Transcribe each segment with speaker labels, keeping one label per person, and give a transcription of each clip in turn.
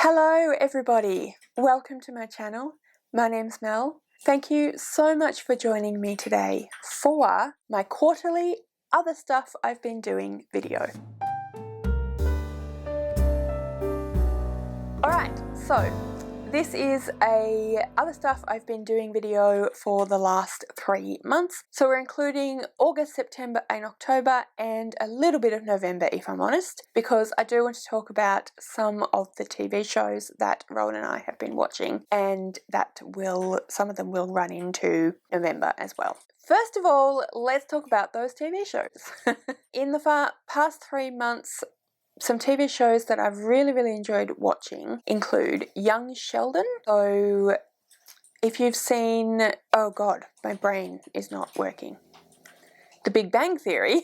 Speaker 1: Hello everybody, welcome to my channel. My name's Mel. Thank you so much for joining me today for my quarterly other stuff I've been doing video. Alright, so this is a other stuff I've been doing video for the last 3 months. So we're including August, September and October and a little bit of November if I'm honest, because I do want to talk about some of the TV shows that Rowan and I have been watching, and some of them will run into November as well. First of all, let's talk about those TV shows. In the past 3 months, some TV shows that I've really enjoyed watching include Young Sheldon. So if you've seen, oh god, my brain is not working, The Big Bang Theory,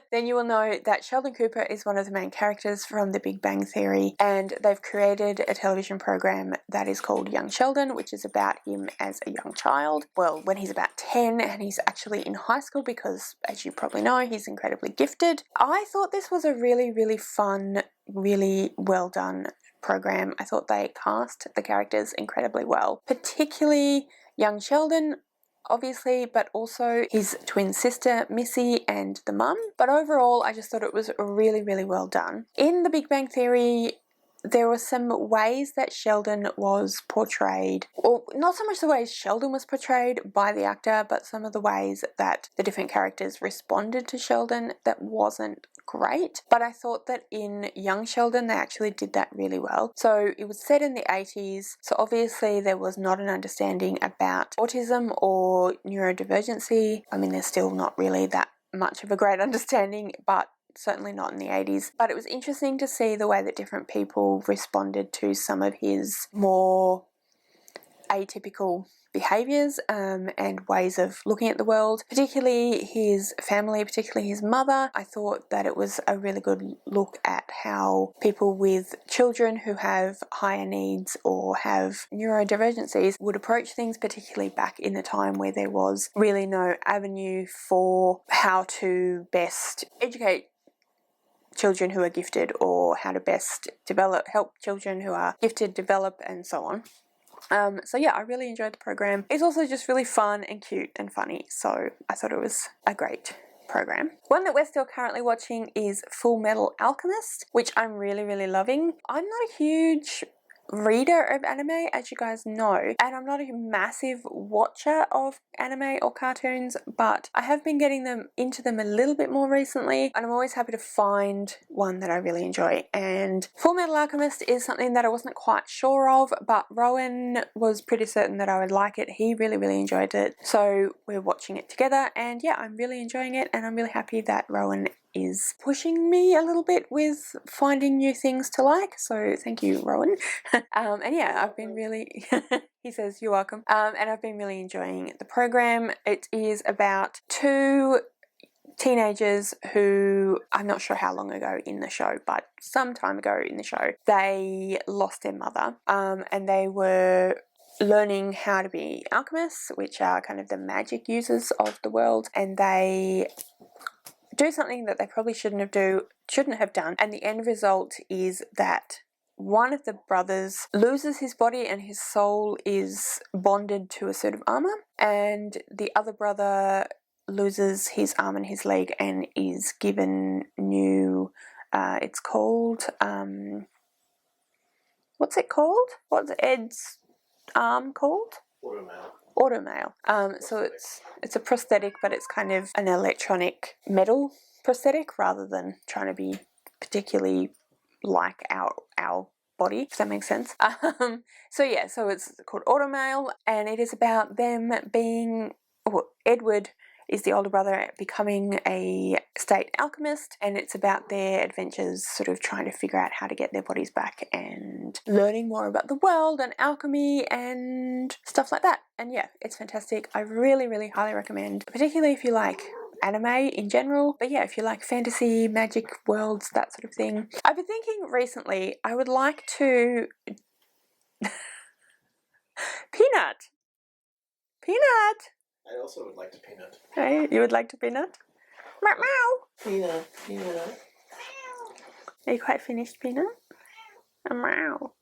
Speaker 1: then you will know that Sheldon Cooper is one of the main characters from The Big Bang Theory, and they've created a television program that is called Young Sheldon, which is about him as a young child. Well, when he's about 10 and he's actually in high school because, as you probably know, he's incredibly gifted. I thought this was a really fun, really well done program. I thought they cast the characters incredibly well, particularly Young Sheldon, obviously, but also his twin sister Missy and the mum. But overall, I just thought it was really well done. In The Big Bang Theory, there were some ways that Sheldon was portrayed, or not so much the ways Sheldon was portrayed by the actor, but some of the ways that the different characters responded to Sheldon that wasn't great. But I thought that in Young Sheldon they actually did that really well. So it was set in the 80s, so obviously there was not an understanding about autism or neurodivergency. I mean, there's still not really that much of a great understanding, but certainly not in the 80s. But it was interesting to see the way that different people responded to some of his more atypical behaviours and ways of looking at the world, particularly his family, particularly his mother. I thought that it was a really good look at how people with children who have higher needs or have neurodivergencies would approach things, particularly back in the time where there was really no avenue for how to best educate children who are gifted, or how to best help children who are gifted develop, and so on. So yeah, I really enjoyed the program. It's also just really fun and cute and funny, so I thought it was a great program. One that we're still currently watching is Full Metal Alchemist, which I'm really loving. I'm not a huge reader of anime, as you guys know, and I'm not a massive watcher of anime or cartoons, but I have been getting into them a little bit more recently, and I'm always happy to find one that I really enjoy. And Full Metal Alchemist is something that I wasn't quite sure of, but Rowan was pretty certain that I would like it. He really enjoyed it, so we're watching it together, and yeah, I'm really enjoying it, and I'm really happy that Rowan is pushing me a little bit with finding new things to like, so thank you, Rowan. And yeah, I've been really he says you're welcome, and I've been really enjoying the program. It is about 2 teenagers who, I'm not sure how long ago in the show, but some time ago in the show, they lost their mother, and they were learning how to be alchemists, which are kind of the magic users of the world, and they do something that they probably shouldn't have done, and the end result is that one of the brothers loses his body and his soul is bonded to a suit of armor, and the other brother loses his arm and his leg and is given new, it's called, what's it called? What's Ed's arm called? Automail. So it's a prosthetic, but it's kind of an electronic metal prosthetic rather than trying to be particularly like our body, if that makes sense. So it's called Automail, and it is about them being, Edward is the older brother, becoming a state alchemist, and it's about their adventures sort of trying to figure out how to get their bodies back and learning more about the world and alchemy and stuff like that. And yeah, it's fantastic. I really highly recommend, particularly if you like anime in general, but yeah, if you like fantasy, magic worlds, that sort of thing. I've been thinking recently I would like to Peanut!
Speaker 2: I also would like to peanut.
Speaker 1: Hey, you would like to peanut? Meow meow.
Speaker 2: Peanut.
Speaker 1: Are you quite finished, Peanut? Meow.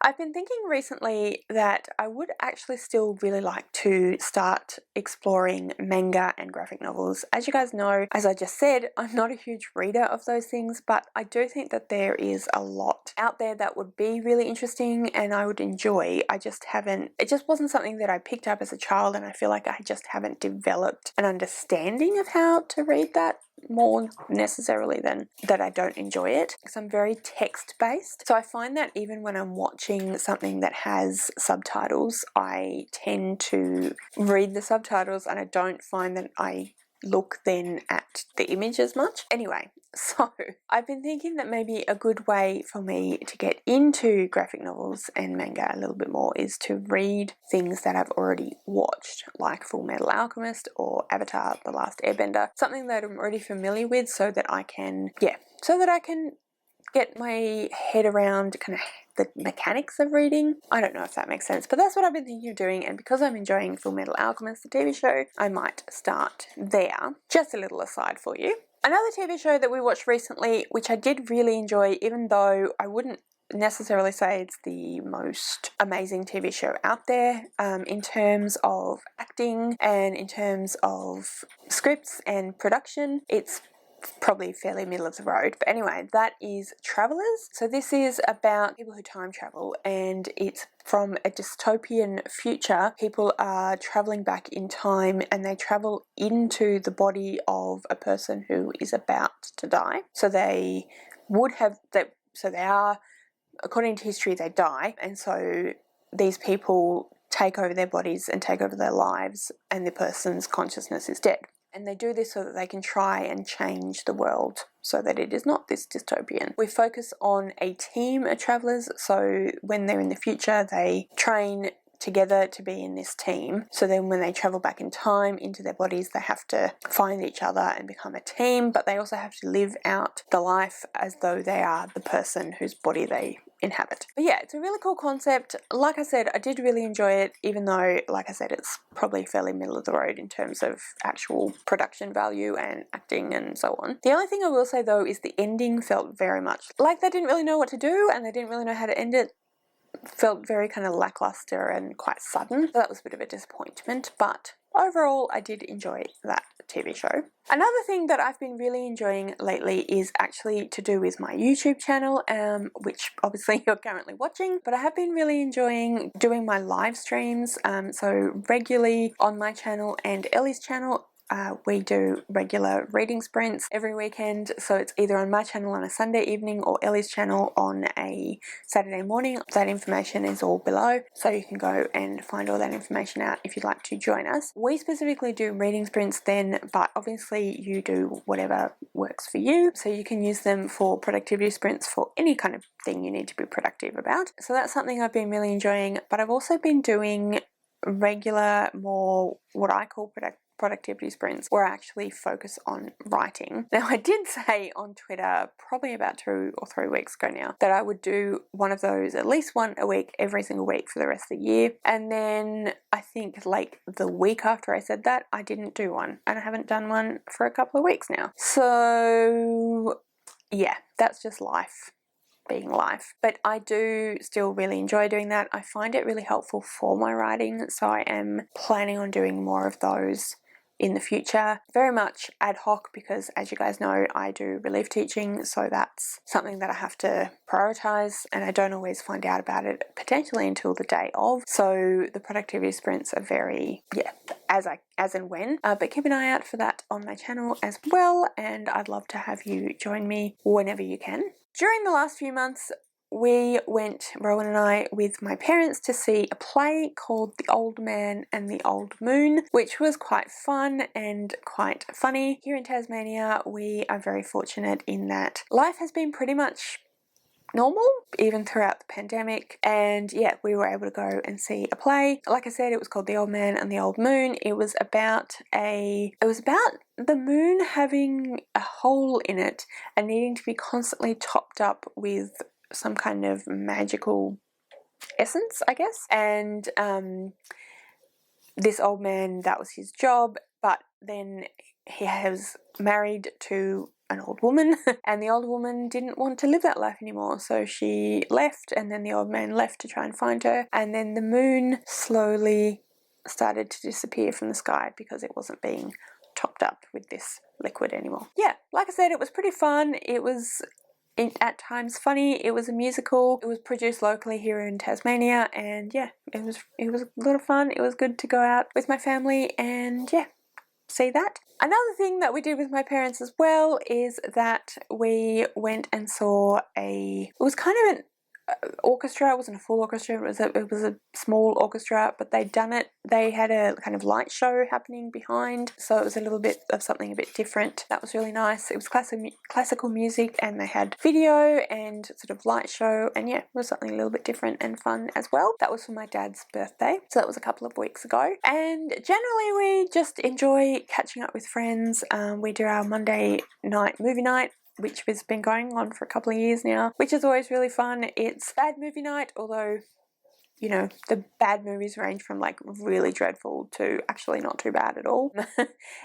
Speaker 1: I've been thinking recently that I would actually still really like to start exploring manga and graphic novels. As you guys know, as I just said, I'm not a huge reader of those things, but I do think that there is a lot out there that would be really interesting and I would enjoy. It just wasn't something that I picked up as a child, and I feel like I just haven't developed an understanding of how to read that more necessarily than that I don't enjoy it, because I'm very text based. So I find that even when I'm watching something that has subtitles, I tend to read the subtitles and I don't find that I look then at the image as much. Anyway, so I've been thinking that maybe a good way for me to get into graphic novels and manga a little bit more is to read things that I've already watched, like Full Metal Alchemist or Avatar: The Last Airbender, something that I'm already familiar with, so that I can get my head around kind of the mechanics of reading. I don't know if that makes sense, but that's what I've been thinking of doing, and because I'm enjoying Full Metal Alchemist, the TV show, I might start there. Just a little aside for you. Another TV show that we watched recently, which I did really enjoy, even though I wouldn't necessarily say it's the most amazing TV show out there in terms of acting and in terms of scripts and production, it's probably fairly middle of the road. But anyway, that is Travelers. So this is about people who time travel, and it's from a dystopian future. People are traveling back in time and they travel into the body of a person who is about to die. So they are, according to history, they die, and so these people take over their bodies and take over their lives, and the person's consciousness is dead. And they do this so that they can try and change the world so that it is not this dystopian. We focus on a team of travellers, so when they're in the future, they train together to be in this team. So then when they travel back in time into their bodies, they have to find each other and become a team, but they also have to live out the life as though they are the person whose body they inhabit. But yeah, it's a really cool concept. Like I said, I did really enjoy it, even though, like I said, it's probably fairly middle of the road in terms of actual production value and acting and so on. The only thing I will say though is the ending felt very much like they didn't really know what to do and they didn't really know how to end it. Felt very kind of lackluster and quite sudden. So that was a bit of a disappointment, but overall I did enjoy that TV show. Another thing that I've been really enjoying lately is actually to do with my YouTube channel, which obviously you're currently watching, but I have been really enjoying doing my live streams. So regularly on my channel and Ellie's channel, we do regular reading sprints every weekend, so it's either on my channel on a Sunday evening or Ellie's channel on a Saturday morning. That information is all below, so you can go and find all that information out if you'd like to join us. We specifically do reading sprints then, but obviously you do whatever works for you, so you can use them for productivity sprints for any kind of thing you need to be productive about. So that's something I've been really enjoying, but I've also been doing regular, more what I call productivity sprints, where I actually focus on writing. Now, I did say on Twitter probably about 2 or 3 weeks ago now that I would do one of those, at least one a week, every single week for the rest of the year. And then I think like the week after I said that, I didn't do one, and I haven't done one for a couple of weeks now. So yeah, that's just life being life. But I do still really enjoy doing that. I find it really helpful for my writing, so I am planning on doing more of those in the future. Very much ad hoc, because as you guys know, I do relief teaching, so that's something that I have to prioritize, and I don't always find out about it potentially until the day of. So the productivity sprints are very, as and when, but keep an eye out for that on my channel as well, and I'd love to have you join me whenever you can. During the last few months, we went, Rowan and I, with my parents to see a play called The Old Man and the Old Moon, which was quite fun and quite funny. Here in Tasmania, we are very fortunate in that life has been pretty much normal even throughout the pandemic, and yeah, we were able to go and see a play. Like I said, it was called The Old Man and the Old Moon. It was about the moon having a hole in it and needing to be constantly topped up with some kind of magical essence, I guess. And this old man, that was his job, but then he was married to an old woman and the old woman didn't want to live that life anymore, so she left, and then the old man left to try and find her, and then the moon slowly started to disappear from the sky because it wasn't being topped up with this liquid anymore. Yeah, like I said, it was pretty fun. It was at times funny. It was a musical. It was produced locally here in Tasmania, and yeah, it was a lot of fun. It was good to go out with my family and yeah, see that. Another thing that we did with my parents as well is that we went and saw it was kind of an orchestra. It wasn't a full orchestra, it was a small orchestra, but they had a kind of light show happening behind, so it was a little bit of something a bit different. That was really nice. It was classical music, and they had video and sort of light show, and yeah, it was something a little bit different and fun as well. That was for my dad's birthday, so that was a couple of weeks ago. And generally we just enjoy catching up with friends. We do our Monday night movie night, which has been going on for a couple of years now, which is always really fun. It's bad movie night, although, you know, the bad movies range from like really dreadful to actually not too bad at all.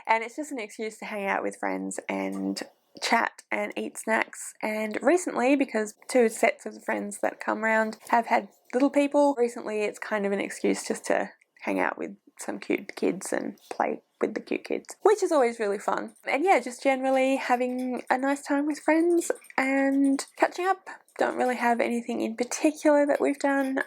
Speaker 1: And it's just an excuse to hang out with friends and chat and eat snacks. And recently, because 2 sets of friends that come round have had little people, recently it's kind of an excuse just to hang out with some cute kids and play with the cute kids, which is always really fun. And yeah, just generally having a nice time with friends and catching up. Don't really have anything in particular that we've done.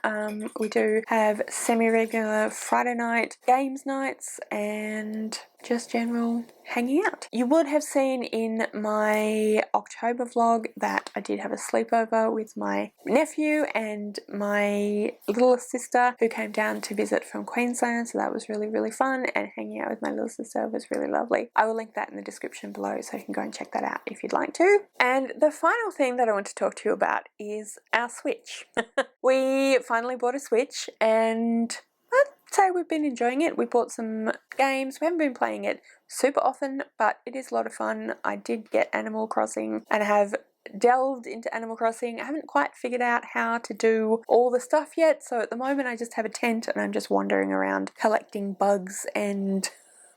Speaker 1: We do have semi-regular Friday night games nights and just general hanging out. You would have seen in my October vlog that I did have a sleepover with my nephew and my little sister who came down to visit from Queensland, so that was really, really fun, and hanging out with my little sister was really lovely. I will link that in the description below so you can go and check that out if you'd like to. And the final thing that I want to talk to you about is our Switch. We finally bought a Switch and I'd say we've been enjoying it. We bought some games. We haven't been playing it super often, but it is a lot of fun. I did get Animal Crossing and have delved into Animal Crossing. I haven't quite figured out how to do all the stuff yet, so at the moment I just have a tent and I'm just wandering around collecting bugs and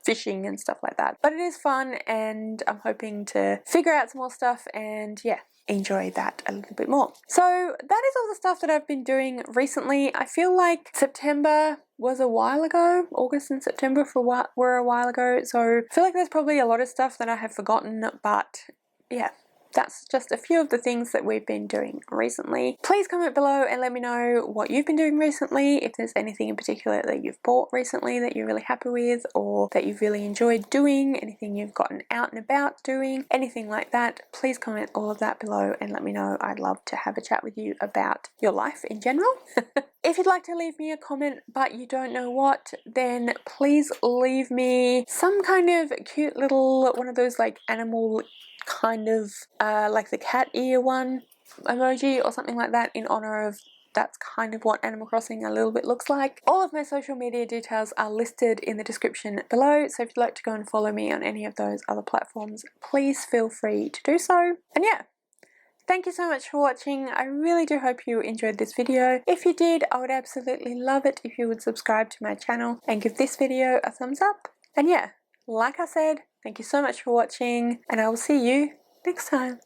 Speaker 1: fishing and stuff like that. But it is fun and I'm hoping to figure out some more stuff and yeah, enjoy that a little bit more. So that is all the stuff that I've been doing recently. I feel like September was a while ago. August and September were a while ago, so I feel like there's probably a lot of stuff that I have forgotten, but yeah, that's just a few of the things that we've been doing recently. Please comment below and let me know what you've been doing recently, if there's anything in particular that you've bought recently that you're really happy with or that you've really enjoyed doing, anything you've gotten out and about doing, anything like that. Please comment all of that below and let me know. I'd love to have a chat with you about your life in general. If you'd like to leave me a comment but you don't know what, then please leave me some kind of cute little one of those like animal kind of like the cat ear one emoji or something like that, in honor of that's kind of what Animal Crossing a little bit looks like. All of my social media details are listed in the description below, so if you'd like to go and follow me on any of those other platforms, please feel free to do so. And yeah, thank you so much for watching. I really do hope you enjoyed this video. If you did, I would absolutely love it if you would subscribe to my channel and give this video a thumbs up. And yeah, like I said, thank you so much for watching, and I will see you next time.